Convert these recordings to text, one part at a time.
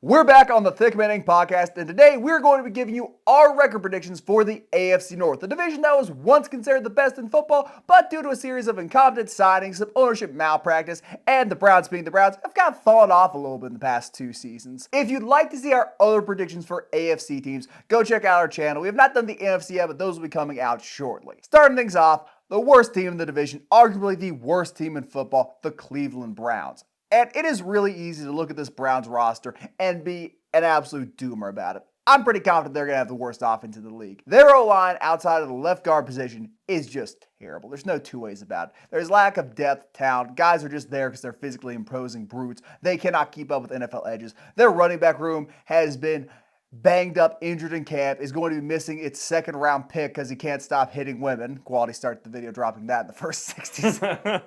We're back on the Thick Manning podcast, and today we're going to be giving you our record predictions for the AFC North, the division that was once considered the best in football, but due to a series of incompetent signings, some ownership malpractice, and the Browns being the Browns, have kind of fallen off a little bit in the past 2 seasons. If you'd like to see our other predictions for AFC teams, go check out our channel. We have not done the NFC yet, but those will be coming out shortly. Starting things off, the worst team in the division, arguably the worst team in football, the Cleveland Browns. And it is really easy to look at this Browns roster and be an absolute doomer about it. I'm pretty confident they're going to have the worst offense in the league. Their O-line outside of the left guard position is just terrible. There's no two ways about it. There's lack of depth, talent. Guys are just there because they're physically imposing brutes. They cannot keep up with NFL edges. Their running back room has been banged up, injured in camp, is going to be missing its second round pick because he can't stop hitting women. Quality start to the video, dropping that in the first 60 seconds.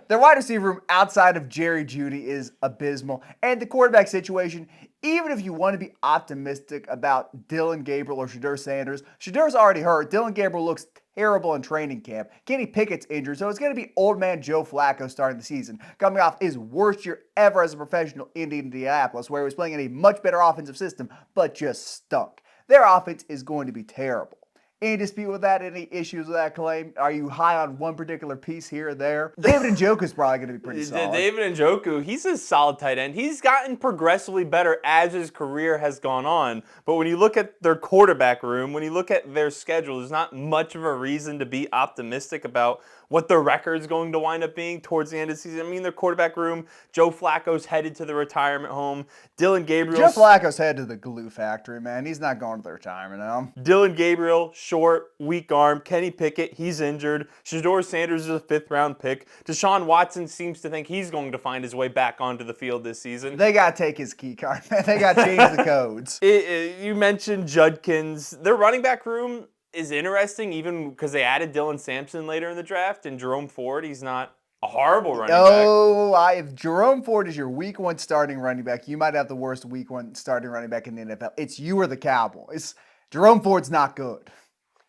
Their wide receiver room outside of Jerry Jeudy is abysmal. And the quarterback situation, even if you want to be optimistic about Dylan Gabriel or Shedeur Sanders, Shedur's already hurt. Dylan Gabriel looks terrible in training camp. Kenny Pickett's injured, so it's going to be old man Joe Flacco starting the season, coming off his worst year ever as a professional in Indianapolis, where he was playing in a much better offensive system, but just stunk. Their offense is going to be terrible. Any dispute with that? Any issues with that claim? Are you high on one particular piece here or there? David Njoku is probably going to be pretty solid. David Njoku, he's a solid tight end. He's gotten progressively better as his career has gone on. But when you look at their quarterback room, when you look at their schedule, there's not much of a reason to be optimistic about what the record's going to wind up being towards the end of the season. I mean, their quarterback room, Joe Flacco's headed to the retirement home. Dylan Gabriel. Joe Flacco's headed to the glue factory, man. He's not going to the retirement home. Dylan Gabriel, short, weak arm. Kenny Pickett, he's injured. Shedeur Sanders is a 5th-round pick. Deshaun Watson seems to think he's going to find his way back onto the field this season. They got to take his key card, man. They got to change the codes. You mentioned Judkins. Their running back room is interesting, even because they added Dylan Sampson later in the draft, and Jerome Ford, he's not a horrible running back. If Jerome Ford is your week 1 starting running back, you might have the worst week 1 starting running back in the NFL. It's you or the Cowboys. Jerome Ford's not good.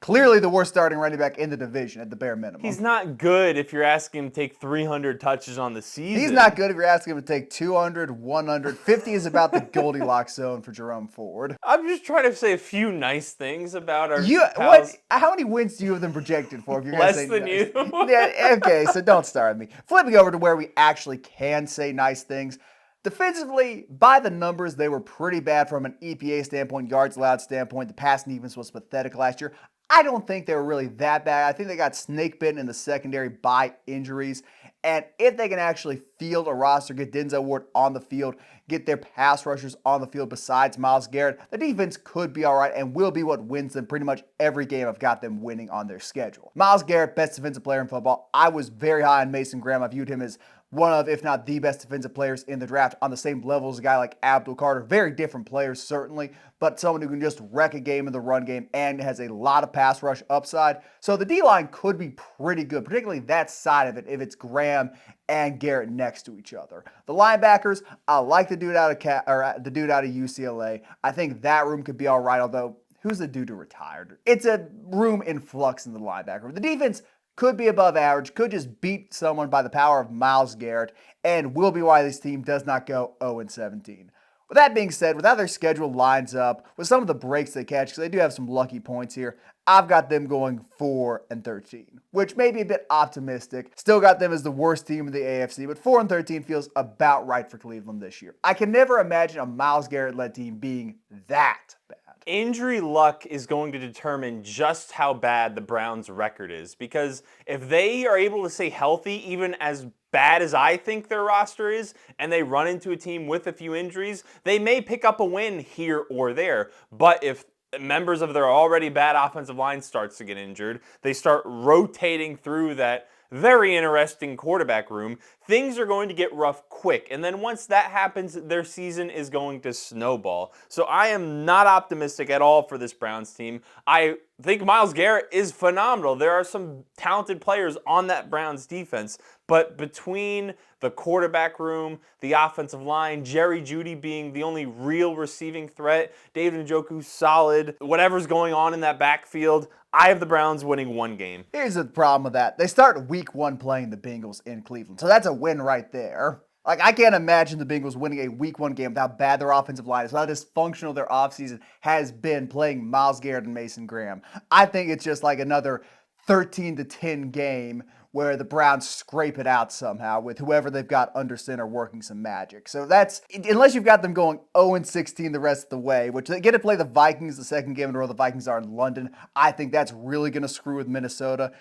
Clearly the worst starting running back in the division at the bare minimum. He's not good if you're asking him to take 300 touches on the season. He's not good if you're asking him to take 200, 100. 50 is about the Goldilocks zone for Jerome Ford. I'm just trying to say a few nice things about our pals. How many wins do you have them projected for? If you're Less say than nice? you. Yeah, okay, so don't start with me. Flipping over to where we actually can say nice things. Defensively, by the numbers, they were pretty bad from an EPA standpoint, yards allowed standpoint. The passing defense was pathetic last year. I don't think they were really that bad. I think they got snake bitten in the secondary by injuries. And if they can actually field a roster, get Denzel Ward on the field, get their pass rushers on the field besides Myles Garrett, the defense could be all right and will be what wins them pretty much every game I've got them winning on their schedule. Myles Garrett, best defensive player in football. I was very high on Mason Graham. I viewed him as one of, if not the best defensive players in the draft, on the same level as a guy like Abdul Carter. Very different players, certainly, but someone who can just wreck a game in the run game and has a lot of pass rush upside. So the D-line could be pretty good, particularly that side of it, if it's Graham and Garrett next to each other. The linebackers, I like the dude out of UCLA. I think that room could be all right, although who's the dude who retired? It's a room in flux in the linebacker room. The defense could be above average, could just beat someone by the power of Myles Garrett, and will be why this team does not go 0-17. With that being said, with how their schedule lines up, with some of the breaks they catch, because they do have some lucky points here, I've got them going 4-13, which may be a bit optimistic. Still got them as the worst team in the AFC, but 4-13 feels about right for Cleveland this year. I can never imagine a Myles Garrett-led team being that bad. Injury luck is going to determine just how bad the Browns' record is, because if they are able to stay healthy, even as bad as I think their roster is, and they run into a team with a few injuries, they may pick up a win here or there. But if members of their already bad offensive line starts to get injured, they start rotating through that very interesting quarterback room, things are going to get rough quick. And then once that happens, their season is going to snowball. So I am not optimistic at all for this Browns team. I think Myles Garrett is phenomenal. There are some talented players on that Browns defense, but between the quarterback room, the offensive line, Jerry Jeudy being the only real receiving threat, David Njoku solid, whatever's going on in that backfield, I have the Browns winning 1 game. Here's the problem with that. They start week 1 playing the Bengals in Cleveland, so that's a win right there. Like, I can't imagine the Bengals winning a week 1 game without how bad their offensive line is, without how dysfunctional their offseason has been playing Myles Garrett and Mason Graham. I think it's just like another 13-10 game where the Browns scrape it out somehow with whoever they've got under center working some magic. So that's, unless you've got them going 0-16 the rest of the way, which they get to play the Vikings the second game in a row. The Vikings are in London. I think that's really going to screw with Minnesota.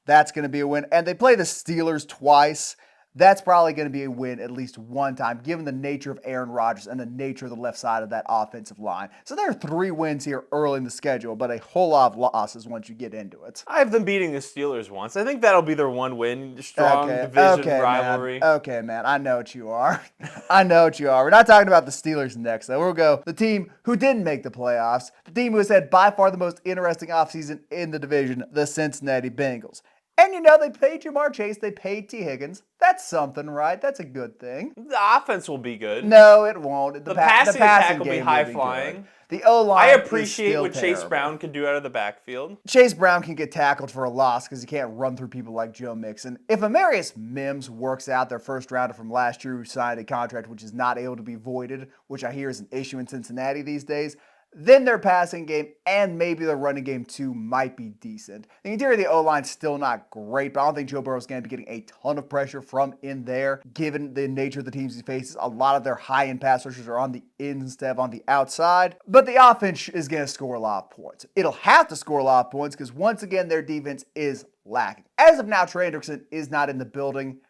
That's going to be a win. And they play the Steelers twice. That's probably going to be a win at least one time, given the nature of Aaron Rodgers and the nature of the left side of that offensive line. So there are 3 wins here early in the schedule, but a whole lot of losses once you get into it. I have them beating the Steelers once. I think that'll be their one win. Strong division rivalry. Man. Okay, man. I know what you are. I know what you are. We're not talking about the Steelers next, though. We'll go the team who didn't make the playoffs, the team who has had by far the most interesting offseason in the division, the Cincinnati Bengals. And they paid Jamar Chase, they paid T. Higgins. That's something, right? That's a good thing. The offense will be good. No, it won't. The passing attack will be Good. high-flying. The O-line I appreciate what terrible. Chase Brown can do out of the backfield. Chase Brown can get tackled for a loss because he can't run through people like Joe Mixon. If Amarius Mims works out, their first rounder from last year who signed a contract which is not able to be voided, which I hear is an issue in Cincinnati these days, then their passing game and maybe their running game too might be decent. The interior of the O-line's still not great, but I don't think Joe Burrow's going to be getting a ton of pressure from in there, given the nature of the teams he faces. A lot of their high-end pass rushers are on the ins instead of on the outside, but the offense is going to score a lot of points. It'll have to score a lot of points because once again, their defense is lacking. As of now, Trey Hendrickson is not in the building.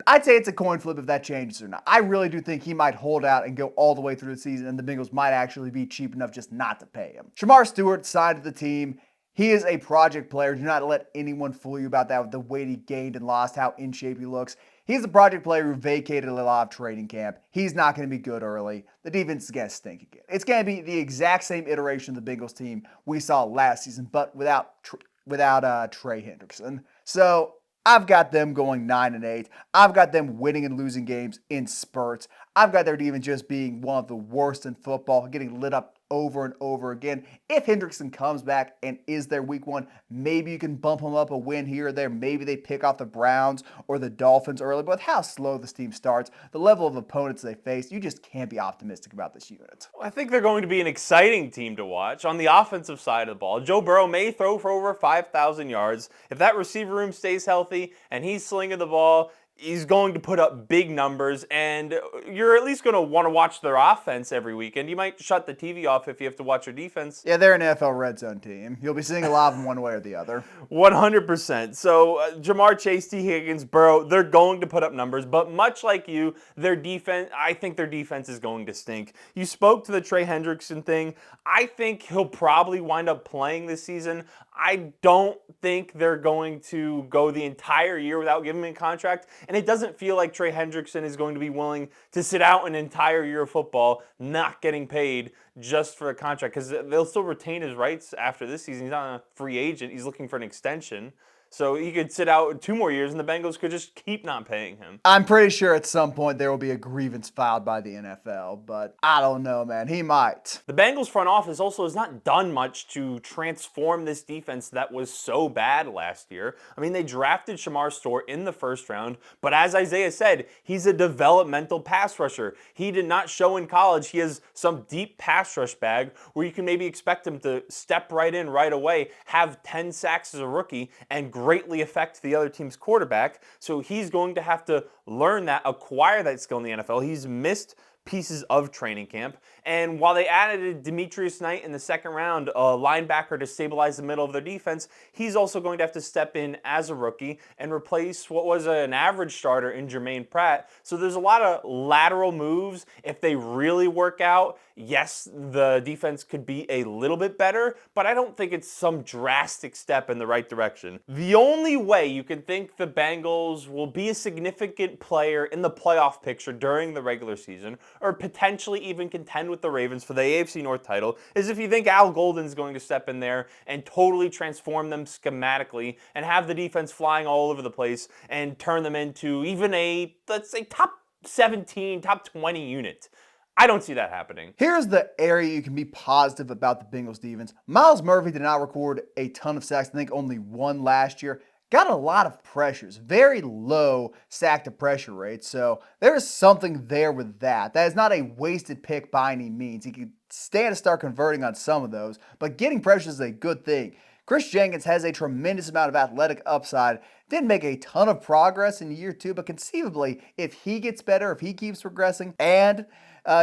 I'd say it's a coin flip if that changes or not. I really do think he might hold out and go all the way through the season, and the Bengals might actually be cheap enough just not to pay him. Shamar Stewart signed to the team. He is a project player. Do not let anyone fool you about that with the weight he gained and lost, how in shape he looks. He's a project player who vacated a lot of training camp. He's not going to be good early. The defense is going to stink again. It's going to be the exact same iteration of the Bengals team we saw last season, but without Trey Hendrickson. So I've got them going 9-8. I've got them winning and losing games in spurts. I've got their defense just being one of the worst in football, getting lit up over and over again. If Hendrickson comes back and is their week 1, maybe you can bump him up a win here or there. Maybe they pick off the Browns or the Dolphins early. But with how slow this team starts, the level of opponents they face, you just can't be optimistic about this unit. I think they're going to be an exciting team to watch. On the offensive side of the ball, Joe Burrow may throw for over 5,000 yards. If that receiver room stays healthy and he's slinging the ball, he's going to put up big numbers, and you're at least going to want to watch their offense every weekend. You might shut the TV off if you have to watch your defense. Yeah, they're an NFL red zone team. You'll be seeing a lot of them one way or the other. 100%. So Jamar Chase, T. Higgins, Burrow, they're going to put up numbers, but much like you, their defense, I think their defense is going to stink. You spoke to the Trey Hendrickson thing. I think he'll probably wind up playing this season. I don't think they're going to go the entire year without giving him a contract, and it doesn't feel like Trey Hendrickson is going to be willing to sit out an entire year of football not getting paid just for a contract, because they'll still retain his rights after this season. He's not a free agent. He's looking for an extension. So he could sit out 2 more years and the Bengals could just keep not paying him. I'm pretty sure at some point there will be a grievance filed by the NFL, but I don't know, man. He might. The Bengals front office also has not done much to transform this defense that was so bad last year. I mean, they drafted Shamar Stewart in the first round, but as Isaiah said, he's a developmental pass rusher. He did not show in college he has some deep pass rush bag where you can maybe expect him to step right in right away, have 10 sacks as a rookie, and greatly affect the other team's quarterback. So he's going to have to learn that, acquire that skill in the NFL. He's missed pieces of training camp. And while they added Demetrius Knight in the second round, a linebacker to stabilize the middle of their defense, he's also going to have to step in as a rookie and replace what was an average starter in Jermaine Pratt. So there's a lot of lateral moves. If they really work out, yes, the defense could be a little bit better, but I don't think it's some drastic step in the right direction. The only way you can think the Bengals will be a significant player in the playoff picture during the regular season, or potentially even contend with the Ravens for the AFC North title, is if you think Al Golden's going to step in there and totally transform them schematically and have the defense flying all over the place and turn them into even a, let's say, top 17, top 20 unit. I don't see that happening. Here's the area you can be positive about the Bengals defense. Myles Murphy did not record a ton of sacks. I think only 1 last year. got a lot of pressures, very low sack to pressure rate. So there is something there with that. That is not a wasted pick by any means. He could stand to start converting on some of those, but getting pressures is a good thing. Chris Jenkins has a tremendous amount of athletic upside. Didn't make a ton of progress in year 2, but conceivably, if he gets better, if he keeps progressing, and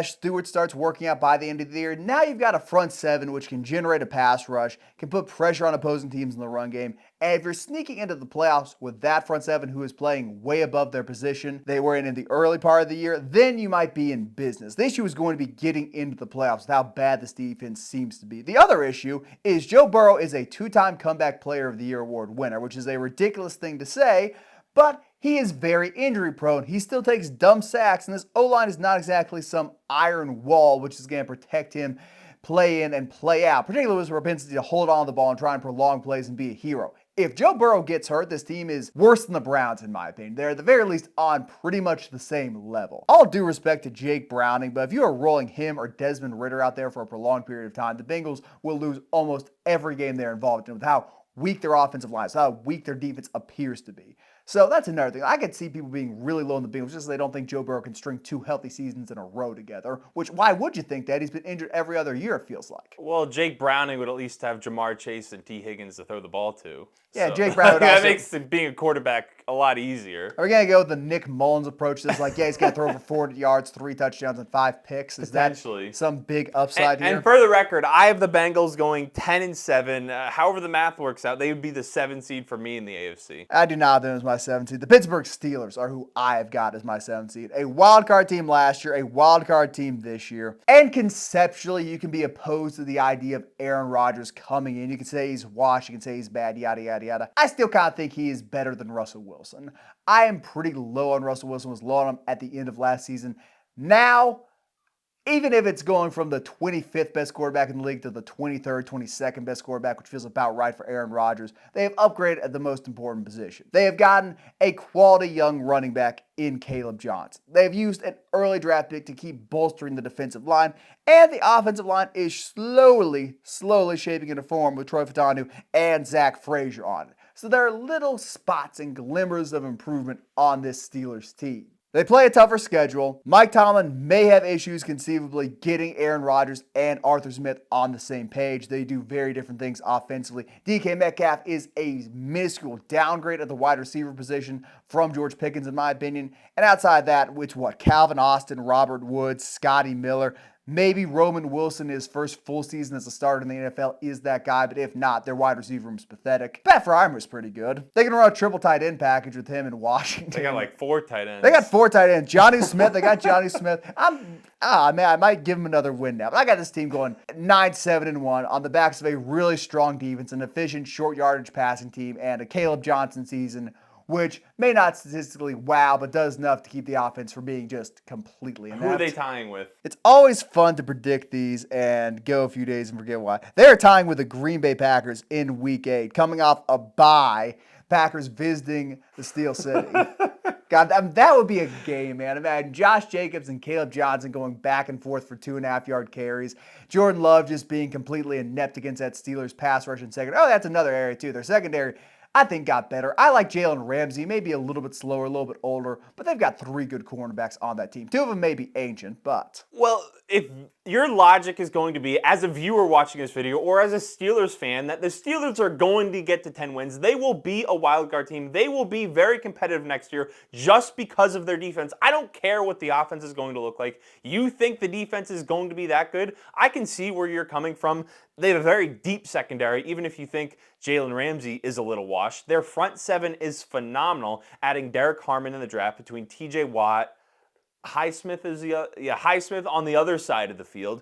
Stewart starts working out by the end of the year, now you've got a front 7 which can generate a pass rush, can put pressure on opposing teams in the run game. And if you're sneaking into the playoffs with that front 7 who is playing way above their position they were in the early part of the year, then you might be in business. The issue is going to be getting into the playoffs with how bad this defense seems to be. The other issue is Joe Burrow is a 2-time Comeback Player of the Year award winner, which is a ridiculous thing to say, but he is very injury prone. He still takes dumb sacks, and this O-line is not exactly some iron wall which is going to protect him play in and play out, particularly with his propensity to hold on to the ball and try and prolong plays and be a hero. If Joe Burrow gets hurt, this team is worse than the Browns, in my opinion. They're at the very least on pretty much the same level. All due respect to Jake Browning, but if you are rolling him or Desmond Ridder out there for a prolonged period of time, the Bengals will lose almost every game they're involved in with how weak their offensive line is, how weak their defense appears to be. So that's another thing. I could see people being really low in the Bengals just so they don't think Joe Burrow can string 2 healthy seasons in a row together, which why would you think that? He's been injured every other year, it feels like. Well, Jake Browning would at least have Jamar Chase and T. Higgins to throw the ball to. Yeah, so Jake Browning would that also makes being a quarterback a lot easier. Are we going to go with the Nick Mullins approach? That's like, yeah, he's going to throw for 400 yards, 3 touchdowns, and 5 picks. Is that some big upside here? And for the record, I have the Bengals going 10-7. However the math works out, they would be the 7 seed for me in the AFC. I do not have them as my 7 seed. The Pittsburgh Steelers are who I have got as my 7 seed. A wild card team last year, a wild card team this year. And conceptually, you can be opposed to the idea of Aaron Rodgers coming in. You can say he's washed, you can say he's bad, yada, yada, yada. I still kind of think he is better than Russell Wilson. I am pretty low on Russell Wilson, was low on him at the end of last season. Now, even if it's going from the 25th best quarterback in the league to the 23rd, 22nd best quarterback, which feels about right for Aaron Rodgers, they have upgraded at the most important position. They have gotten a quality young running back in Caleb Johnson. They've used an early draft pick to keep bolstering the defensive line, and the offensive line is slowly shaping into form with Troy Fautanu and Zach Frazier on it. So there are little spots and glimmers of improvement on this Steelers team. They play a tougher schedule. Mike Tomlin may have issues conceivably getting Aaron Rodgers and Arthur Smith on the same page. They do very different things offensively. DK Metcalf is a minuscule downgrade at the wide receiver position from George Pickens, in my opinion. And outside that, Calvin Austin, Robert Woods, Scotty Miller, maybe Roman Wilson, his first full season as a starter in the NFL, is that guy, but if not, their wide receiver room is pathetic. Pat Frymer's pretty good. They can run a triple tight end package with him in Washington. They got like 4 tight ends. They got 4 tight ends. Johnny Smith, they got Johnny Smith. I might give him another win now. But I got this team going 9-7-1 on the backs of a really strong defense, an efficient short yardage passing team, and a Caleb Johnson season, which may not statistically wow, but does enough to keep the offense from being just completely inept. Who are they tying with? It's always fun to predict these and go a few days and forget why. They are tying with the Green Bay Packers in Week 8, coming off a bye. Packers visiting the Steel City. God, that would be a game, man. Imagine Josh Jacobs and Caleb Johnson going back and forth for 2.5-yard carries. Jordan Love just being completely inept against that Steelers pass rush in second. Oh, that's another area, too. Their secondary, I think, got better. I like Jalen Ramsey, maybe a little bit slower, a little bit older, but they've got 3 good cornerbacks on that team. 2 of them may be ancient, but... Well, if your logic is going to be, as a viewer watching this video, or as a Steelers fan, that the Steelers are going to get to 10 wins, they will be a wild card team. They will be very competitive next year just because of their defense. I don't care what the offense is going to look like. You think the defense is going to be that good? I can see where you're coming from. They have a very deep secondary, even if you think Jalen Ramsey is a little washed. Their front 7 is phenomenal, adding Derek Harmon in the draft between T.J. Watt, Highsmith on the other side of the field.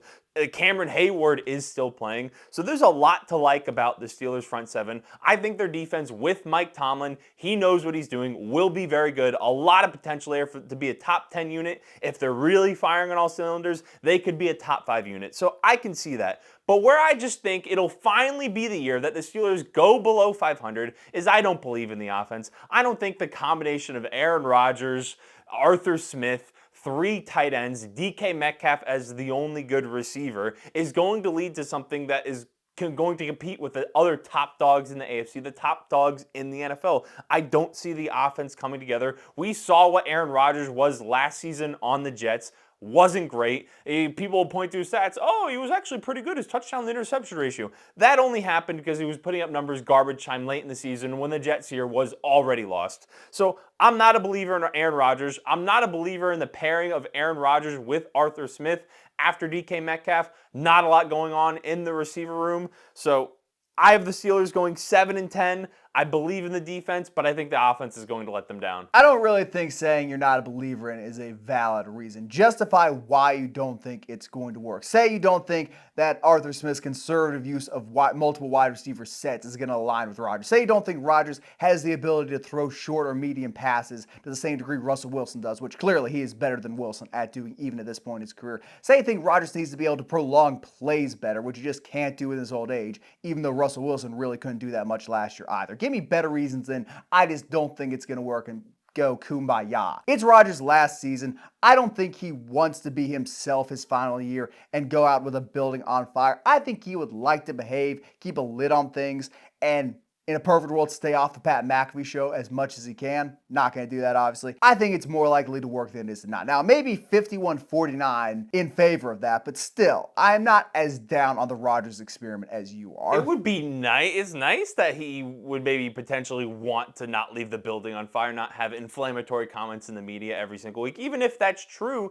Cameron Hayward is still playing. So there's a lot to like about the Steelers front 7. I think their defense with Mike Tomlin, he knows what he's doing, will be very good. A lot of potential there to be a top 10 unit. If they're really firing on all cylinders, they could be a top 5 unit. So I can see that. But where I just think it'll finally be the year that the Steelers go below 500 is I don't believe in the offense. I don't think the combination of Aaron Rodgers, Arthur Smith, 3 tight ends, DK Metcalf as the only good receiver, is going to lead to something that is going to compete with the other top dogs in the AFC, the top dogs in the NFL. I don't see the offense coming together. We saw what Aaron Rodgers was last season on the Jets. Wasn't great. People point to his stats. Oh, he was actually pretty good. His touchdown to interception ratio. That only happened because he was putting up numbers garbage time late in the season when the Jets here was already lost. So I'm not a believer in Aaron Rodgers. I'm not a believer in the pairing of Aaron Rodgers with Arthur Smith after DK Metcalf. Not a lot going on in the receiver room. So I have the Steelers going 7-10. I believe in the defense, but I think the offense is going to let them down. I don't really think saying you're not a believer in it is a valid reason. Justify why you don't think it's going to work. Say you don't think that Arthur Smith's conservative use of multiple wide receiver sets is going to align with Rodgers. Say you don't think Rodgers has the ability to throw short or medium passes to the same degree Russell Wilson does, which clearly he is better than Wilson at doing even at this point in his career. Say you think Rodgers needs to be able to prolong plays better, which you just can't do in his old age, even though Russell Wilson really couldn't do that much last year either. Give me better reasons than I just don't think it's going to work and go kumbaya. It's Rodgers' last season. I don't think he wants to be himself his final year and go out with a building on fire. I think he would like to behave, keep a lid on things, and in a perfect world, stay off the Pat McAfee show as much as he can. Not going to do that, obviously. I think it's more likely to work than it is to not. Now, maybe 51-49 in favor of that, but still, I'm not as down on the Rodgers experiment as you are. It would be nice. It's nice that he would maybe potentially want to not leave the building on fire, not have inflammatory comments in the media every single week. Even if that's true,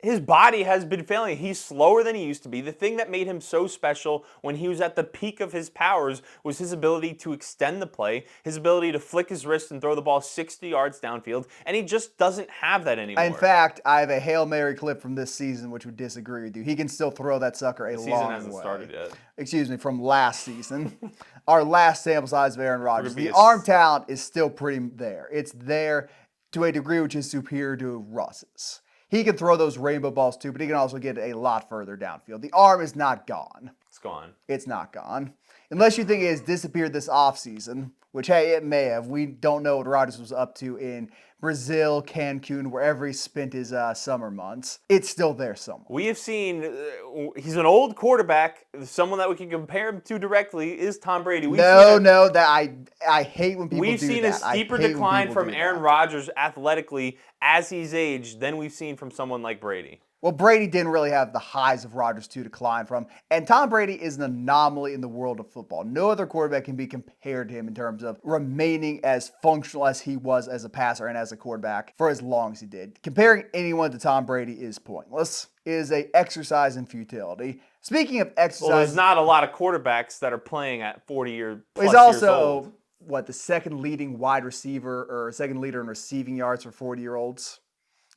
his body has been failing. He's slower than he used to be. The thing that made him so special when he was at the peak of his powers was his ability to extend the play, his ability to flick his wrist and throw the ball 60 yards downfield, and he just doesn't have that anymore. In fact, I have a Hail Mary clip from this season which would disagree with you. He can still throw that sucker a long way. The season hasn't started yet. Excuse me, from last season. Our last sample size of Aaron Rodgers. The arm talent is still pretty there. It's there to a degree which is superior to Russ's. He can throw those rainbow balls too, but he can also get a lot further downfield. The arm is not gone. It's gone. It's not gone. Unless you think it has disappeared this offseason, which, hey, it may have. We don't know what Rodgers was up to in Brazil, Cancun, wherever he spent his summer months. It's still there somewhere. We have seen, he's an old quarterback. Someone that we can compare him to directly is Tom Brady. I hate when people do that. We've seen a steeper decline from Aaron Rodgers athletically as he's aged than we've seen from someone like Brady. Well, Brady didn't really have the highs of Rodgers to decline from, and Tom Brady is an anomaly in the world of football. No other quarterback can be compared to him in terms of remaining as functional as he was as a passer and as a quarterback for as long as he did. Comparing anyone to Tom Brady is pointless. It is an exercise in futility. Speaking of exercise... Well, there's not a lot of quarterbacks that are playing at 40 plus he's years old. Also, the second leading wide receiver or second leader in receiving yards for 40-year-olds?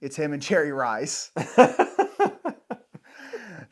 It's him and Jerry Rice.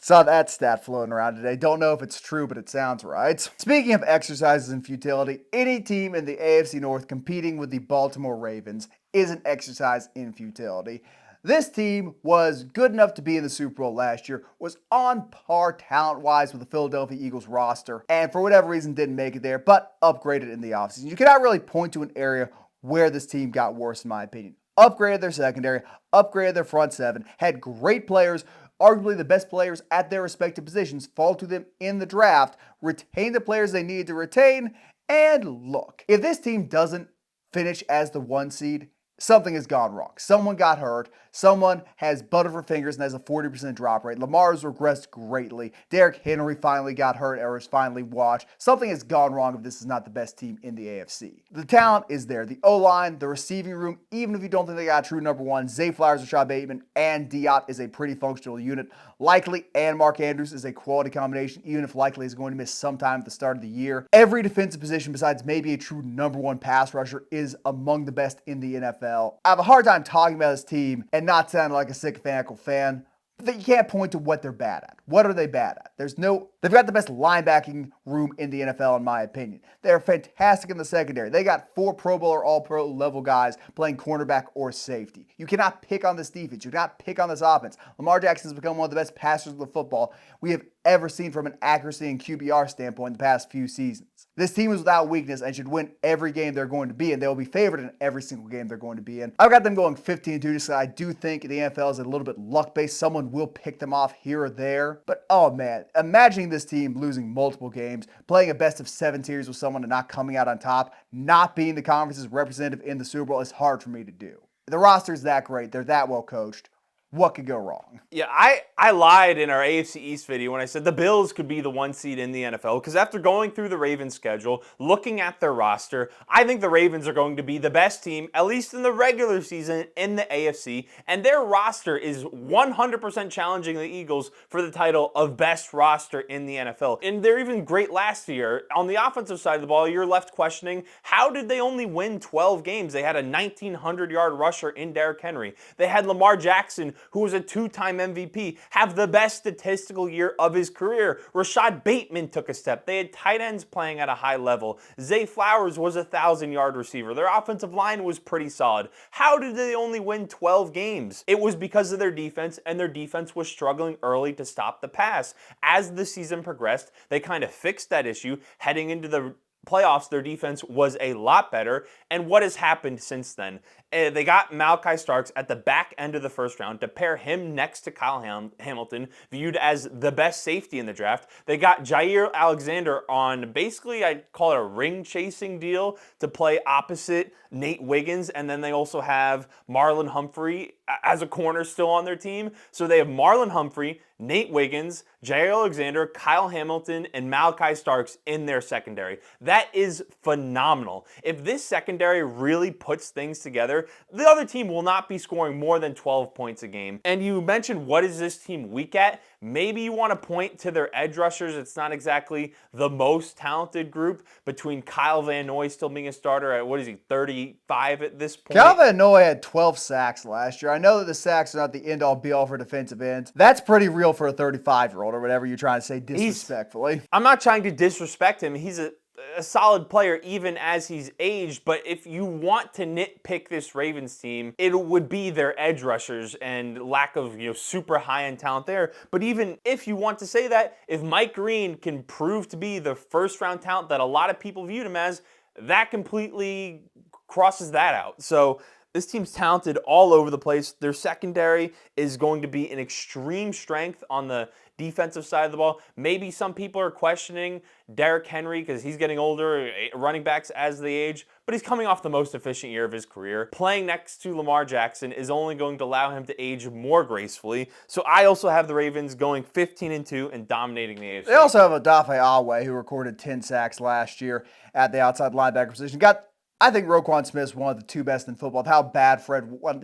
Saw that stat floating around today. Don't know if it's true, but it sounds right. Speaking of exercises in futility, any team in the AFC North competing with the Baltimore Ravens is an exercise in futility. This team was good enough to be in the Super Bowl last year, was on par talent-wise with the Philadelphia Eagles roster, and for whatever reason didn't make it there, but upgraded in the offseason. You cannot really point to an area where this team got worse, in my opinion. Upgraded their secondary, upgraded their front seven, had great players, arguably the best players at their respective positions, fall to them in the draft, retain the players they needed to retain, and look. If this team doesn't finish as the 1 seed, something has gone wrong. Someone got hurt. Someone has butterfur fingers and has a 40% drop rate. Lamar's regressed greatly. Derrick Henry finally got hurt or is finally washed. Something has gone wrong if this is not the best team in the AFC. The talent is there. The O-line, the receiving room, even if you don't think they got a true number one, Zay Flowers, Rashad Bateman, and Diop is a pretty functional unit. Likely and Mark Andrews is a quality combination, even if Likely is going to miss some time at the start of the year. Every defensive position besides maybe a true number one pass rusher is among the best in the NFL. I have a hard time talking about this team and not sounding like a sycophantical fan, but you can't point to what they're bad at. What are they bad at? They've got the best linebacking room in the NFL, in my opinion. They're fantastic in the secondary. They got 4 Pro Bowl or All-Pro level guys playing cornerback or safety. You cannot pick on this defense. You cannot pick on this offense. Lamar Jackson has become one of the best passers of the football. We have ever seen from an accuracy and QBR standpoint in the past few seasons. This team is without weakness and should win every game they're going to be in. They'll be favored in every single game they're going to be in. I've got them going 15-2 just because I do think the NFL is a little bit luck-based. Someone will pick them off here or there. But, oh man, imagining this team losing multiple games, playing a best-of-7 series with someone and not coming out on top, not being the conference's representative in the Super Bowl is hard for me to do. The roster is that great. They're that well coached. What could go wrong? Yeah, I lied in our AFC East video when I said the Bills could be the 1 seed in the NFL, because after going through the Ravens schedule, looking at their roster, I think the Ravens are going to be the best team, at least in the regular season, in the AFC, and their roster is 100% challenging the Eagles for the title of best roster in the NFL. And they're even great last year. On the offensive side of the ball, you're left questioning, how did they only win 12 games? They had a 1,900-yard rusher in Derrick Henry. They had Lamar Jackson, who was a 2-time MVP, have the best statistical year of his career. Rashad Bateman took a step. They had tight ends playing at a high level. Zay Flowers was a 1,000-yard receiver. Their offensive line was pretty solid. How did they only win 12 games? It was because of their defense, and their defense was struggling early to stop the pass. As the season progressed, they kind of fixed that issue. Heading into the playoffs, their defense was a lot better. And what has happened since then? They got Malachi Starks at the back end of the first round to pair him next to Kyle Hamilton, viewed as the best safety in the draft. They got Jair Alexander on basically, I'd call it a ring-chasing deal to play opposite Nate Wiggins. And then they also have Marlon Humphrey as a corner still on their team. So they have Marlon Humphrey, Nate Wiggins, Jair Alexander, Kyle Hamilton, and Malachi Starks in their secondary. That is phenomenal. If this secondary really puts things together, the other team will not be scoring more than 12 points a game. And you mentioned, what is this team weak at? Maybe you want to point to their edge rushers. It's not exactly the most talented group, between Kyle Van Noy still being a starter at, 35 at this point? Kyle Van Noy had 12 sacks last year. I know that the sacks are not the end-all be-all for defensive ends. That's pretty real for a 35-year-old or whatever you're trying to say disrespectfully. I'm not trying to disrespect him. He's a solid player even as he's aged, but if you want to nitpick this Ravens team, it would be their edge rushers and lack of super high-end talent there. But even if you want to say that, if Mike Green can prove to be the first-round talent that a lot of people viewed him as, that completely crosses that out. So this team's talented all over the place. Their secondary is going to be an extreme strength on the defensive side of the ball. Maybe some people are questioning Derrick Henry because he's getting older, running backs as they age, but he's coming off the most efficient year of his career. Playing next to Lamar Jackson is only going to allow him to age more gracefully. So I also have the Ravens going 15-2 and dominating the AFC. They also have Odafe Awe, who recorded 10 sacks last year at the outside linebacker position. I think Roquan Smith is one of the two best in football. With how bad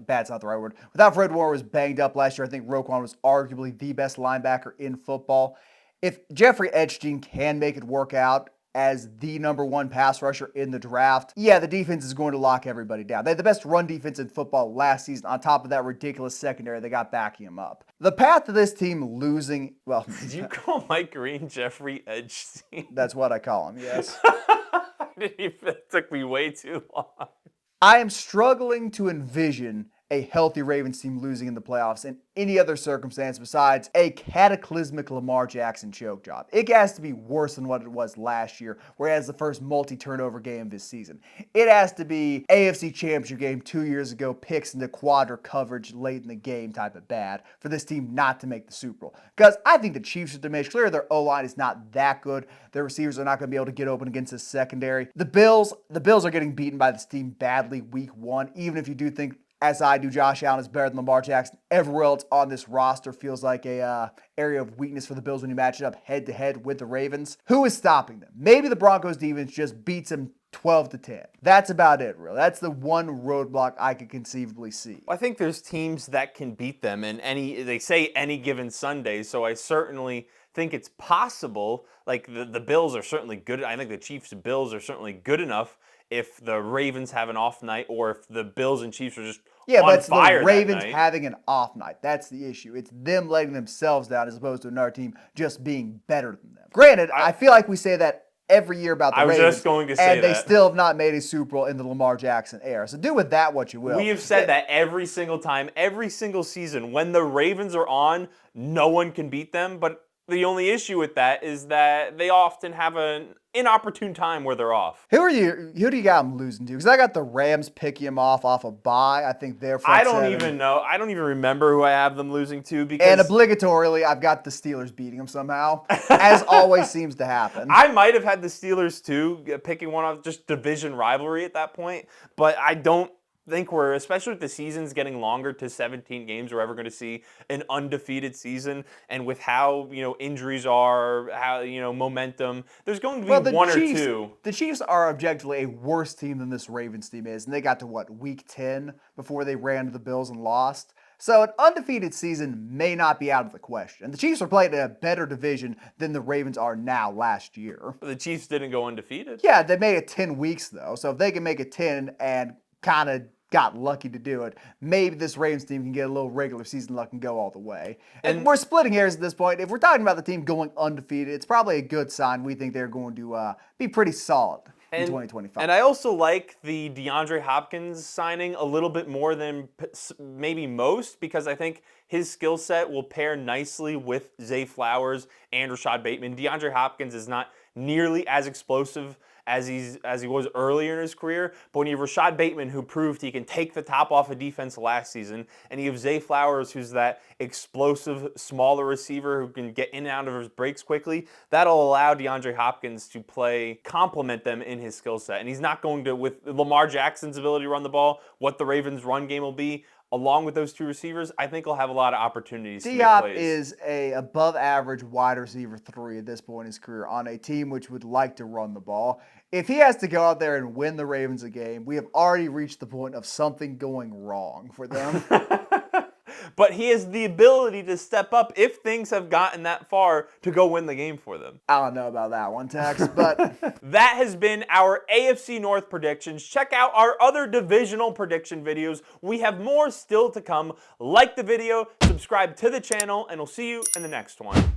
bad's not the right word. Without Fred Warner was banged up last year, I think Roquan was arguably the best linebacker in football. If Jeffrey Epstein can make it work out as the number one pass rusher in the draft, yeah, the defense is going to lock everybody down. They had the best run defense in football last season on top of that ridiculous secondary they got backing him up. The path to this team losing, well... Did you call Mike Green Jeffrey Epstein? That's what I call him, yes. It took me way too long. I am struggling to envision a healthy Ravens team losing in the playoffs in any other circumstance besides a cataclysmic Lamar Jackson choke job. It has to be worse than what it was last year, where he has the first multi-turnover game of his season. It has to be AFC Championship game 2 years ago, picks into quadra coverage late in the game type of bad for this team not to make the Super Bowl. Because I think the Chiefs are diminished. Clearly, their O-line is not that good. Their receivers are not going to be able to get open against the secondary. The Bills are getting beaten by this team badly week 1, even if you do think, as I do, Josh Allen is better than Lamar Jackson. Everywhere else on this roster feels like a area of weakness for the Bills when you match it up head-to-head with the Ravens. Who is stopping them? Maybe the Broncos defense just beats them 12-10. That's about it, really. That's the one roadblock I could conceivably see. I think there's teams that can beat them, and they say any given Sunday, so I certainly think it's possible. Like the Bills are certainly good. I think the Chiefs and Bills are certainly good enough if the Ravens have an off night, or if the Bills and Chiefs are just on fire. The Ravens having an off night. That's the issue. It's them letting themselves down as opposed to another team just being better than them. Granted, I feel like we say that every year about the Ravens. I was just going to say and they still have not made a Super Bowl in the Lamar Jackson era. So do with that what you will. We have said that every single time, every single season. When the Ravens are on, no one can beat them. But The only issue with that is that they often have an inopportune time where they're off. Who do you got them losing to? Because I got the Rams picking them off a bye. I think they're front I don't seven. even know. I don't even remember who I have them losing to because And obligatorily, I've got the Steelers beating them somehow, as always seems to happen. I might have had the Steelers too, picking one off just division rivalry at that point, but I don't think we're, especially with the seasons getting longer to 17 games, we're ever going to see an undefeated season. And with how, injuries are, how, momentum, there's going to be one or two. The Chiefs are objectively a worse team than this Ravens team is, and they got to, week 10 before they ran to the Bills and lost. So an undefeated season may not be out of the question. The Chiefs are playing in a better division than the Ravens are now last year. But the Chiefs didn't go undefeated. Yeah, they made it 10 weeks, though. So if they can make it 10 and kind of got lucky to do it, maybe this Ravens team can get a little regular season luck and go all the way. And we're splitting hairs at this point. If we're talking about the team going undefeated, it's probably a good sign. We think they're going to be pretty solid in 2025. And I also like the DeAndre Hopkins signing a little bit more than maybe most, because I think his skill set will pair nicely with Zay Flowers and Rashad Bateman. DeAndre Hopkins is not nearly as explosive as he was earlier in his career, but when you have Rashad Bateman, who proved he can take the top off of defense last season, and you have Zay Flowers, who's that explosive, smaller receiver who can get in and out of his breaks quickly, that'll allow DeAndre Hopkins to complement them in his skill set. And he's not going to, with Lamar Jackson's ability to run the ball, what the Ravens' run game will be, along with those two receivers, I think he'll have a lot of opportunities to make plays. is a above average wide receiver 3 at this point in his career on a team which would like to run the ball. If he has to go out there and win the Ravens a game, we have already reached the point of something going wrong for them. But he has the ability to step up if things have gotten that far to go win the game for them. I don't know about that one, Tex, but that has been our AFC North predictions. Check out our other divisional prediction videos. We have more still to come. Like the video, subscribe to the channel, and we'll see you in the next one.